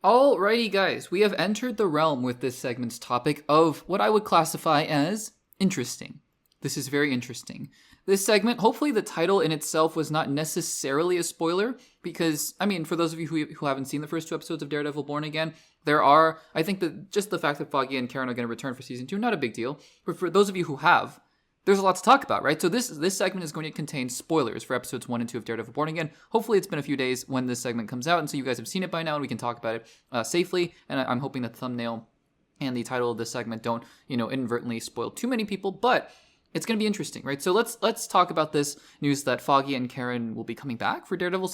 Alrighty, guys, we have entered the realm with this segment's topic of what I would classify as interesting. This is very interesting. This segment, hopefully the title in itself was not necessarily a spoiler, because, I mean, for those of you who haven't seen the first 2 episodes of Daredevil Born Again, I think that just the fact that Foggy and Karen are going to return for season 2, not a big deal. But for those of you who have, there's a lot to talk about, right? So this segment is going to contain spoilers for episodes 1 and 2 of Daredevil Born Again. Hopefully it's been a few days when this segment comes out, and so you guys have seen it by now, and we can talk about it safely. And I'm hoping that the thumbnail and the title of this segment don't, inadvertently spoil too many people, but it's going to be interesting, right? So let's talk about this news that Foggy and Karen will be coming back for Daredevil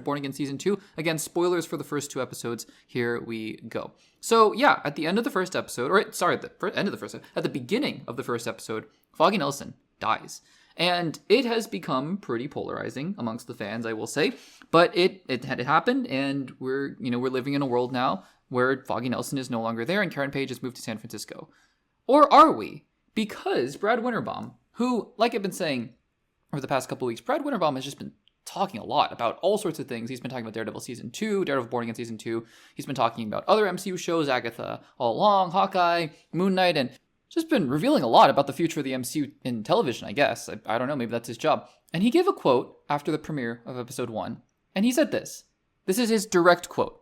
Born Again season 2. Again, spoilers for the first 2 episodes. Here we go. So yeah, at the end of the first episode, at the beginning of the first episode, Foggy Nelson dies. And it has become pretty polarizing amongst the fans, I will say. But it had happened, and we're living in a world now where Foggy Nelson is no longer there and Karen Page has moved to San Francisco. Or are we? Because Brad Winterbaum, who, like I've been saying over the past couple of weeks, Brad Winterbaum has just been talking a lot about all sorts of things. He's been talking about Daredevil Season 2, Daredevil Born Again Season 2. He's been talking about other MCU shows, Agatha All Along, Hawkeye, Moon Knight, and just been revealing a lot about the future of the MCU in television, I guess. I don't know, maybe that's his job. And he gave a quote after the premiere of episode 1, and he said this. This is his direct quote.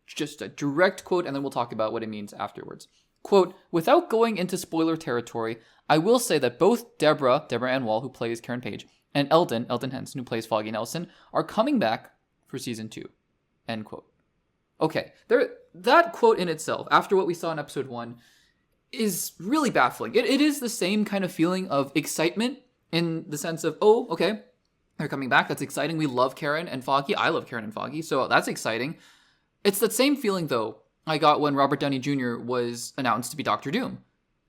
Just a direct quote, and then we'll talk about what it means afterwards. Quote, "Without going into spoiler territory, I will say that both Deborah Ann Wall, who plays Karen Page, and Eldon Henson, who plays Foggy Nelson, are coming back for season 2. End quote. Okay, that quote in itself, after what we saw in episode 1, is really baffling. It is the same kind of feeling of excitement in the sense of, oh, okay, they're coming back. That's exciting. We love Karen and Foggy. I love Karen and Foggy, so that's exciting. It's that same feeling, though, I got when Robert Downey Jr. was announced to be Doctor Doom.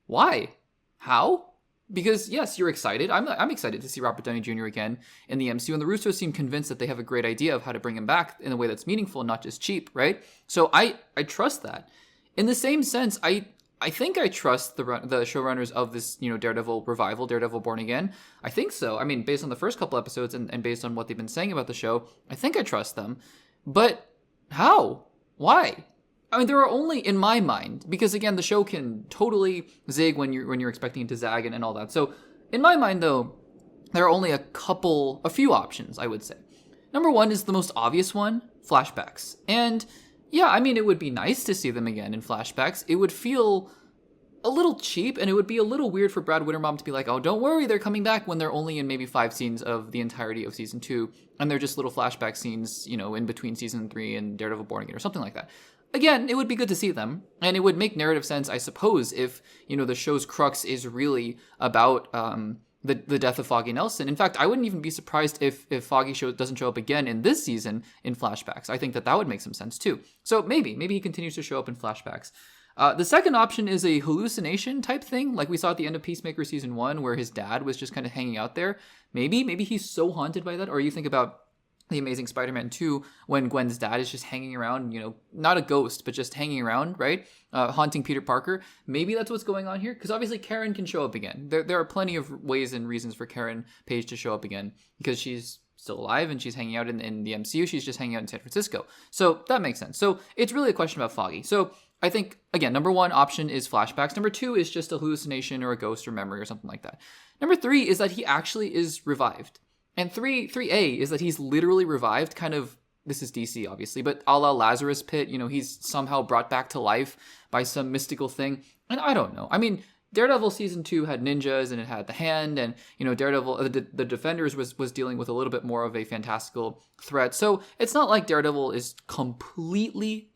Why? How? Because, yes, you're excited. I'm excited to see Robert Downey Jr. again in the MCU, and the Russos seem convinced that they have a great idea of how to bring him back in a way that's meaningful and not just cheap, right? So I trust that. In the same sense, I think I trust the showrunners of this, Daredevil revival, Daredevil Born Again. I think so. I mean, based on the first couple episodes and based on what they've been saying about the show, I think I trust them. But how? Why? I mean, there are only, in my mind, because again, the show can totally zig when you're expecting it to zag and all that. So, in my mind, though, there are only a few options, I would say. Number 1 is the most obvious one, flashbacks. And yeah, I mean, it would be nice to see them again in flashbacks. It would feel a little cheap, and it would be a little weird for Brad Winterbaum to be like, oh, don't worry, they're coming back, when they're only in maybe 5 scenes of the entirety of season 2, and they're just little flashback scenes, in between season 3 and Daredevil Born Again or something like that. Again, it would be good to see them, and it would make narrative sense, I suppose, if, the show's crux is really about the death of Foggy Nelson. In fact, I wouldn't even be surprised if Foggy doesn't show up again in this season in flashbacks. I think that would make some sense, too. So maybe he continues to show up in flashbacks. The second option is a hallucination type thing, like we saw at the end of Peacemaker season 1, where his dad was just kind of hanging out there. Maybe he's so haunted by that, or you think about The Amazing Spider-Man 2, when Gwen's dad is just hanging around, not a ghost, but just hanging around, right? Haunting Peter Parker. Maybe that's what's going on here, because obviously Karen can show up again. There are plenty of ways and reasons for Karen Page to show up again, because she's still alive and she's hanging out in the MCU. She's just hanging out in San Francisco. So that makes sense. So it's really a question about Foggy. So I think, again, number 1 option is flashbacks. Number 2 is just a hallucination or a ghost or memory or something like that. Number 3 is that he actually is revived. And 3A is that he's literally revived, kind of, this is DC obviously, but a la Lazarus Pit, he's somehow brought back to life by some mystical thing. And I don't know. I mean, Daredevil season 2 had ninjas and it had the hand, and Daredevil, the Defenders was dealing with a little bit more of a fantastical threat. So it's not like Daredevil is completely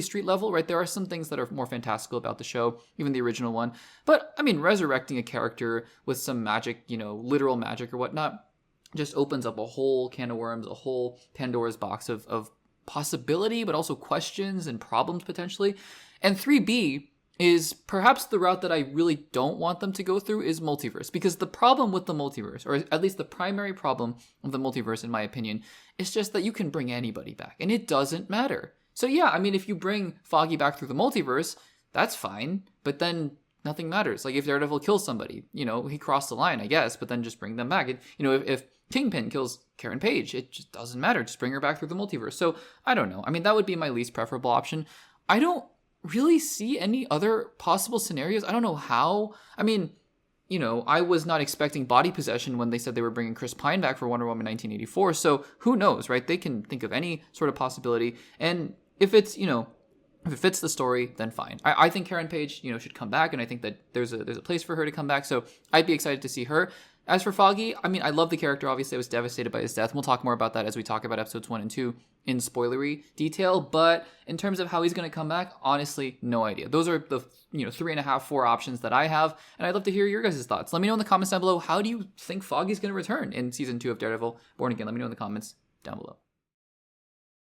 street level, right? There are some things that are more fantastical about the show, even the original one. But I mean, resurrecting a character with some magic, literal magic or whatnot, just opens up a whole can of worms, a whole Pandora's box of possibility, but also questions and problems potentially. And 3B is perhaps the route that I really don't want them to go through is multiverse. Because the problem with the multiverse, or at least the primary problem of the multiverse, in my opinion, is just that you can bring anybody back, and it doesn't matter. So yeah, I mean, if you bring Foggy back through the multiverse, that's fine, but then nothing matters. Like if Daredevil kills somebody, he crossed the line, I guess, but then just bring them back. If Kingpin kills Karen Page. It just doesn't matter. Just bring her back through the multiverse. So I don't know. I mean, that would be my least preferable option. I don't really see any other possible scenarios. I don't know how. I mean, you know, I was not expecting body possession when they said they were bringing Chris Pine back for Wonder Woman 1984. So who knows, right? They can think of any sort of possibility. And if it's, you know, if it fits the story, then fine. I think Karen Page, you know, should come back, and I think that there's a place for her to come back. So I'd be excited to see her. As for Foggy, I mean, I love the character. Obviously, I was devastated by his death. We'll talk more about that as we talk about episodes 1 and 2 in spoilery detail. But in terms of how he's going to come back, honestly, no idea. Those are the 3.5, 4 options that I have, and I'd love to hear your guys' thoughts. Let me know in the comments down below. How do you think Foggy's going to return in season 2 of Daredevil Born Again? Let me know in the comments down below.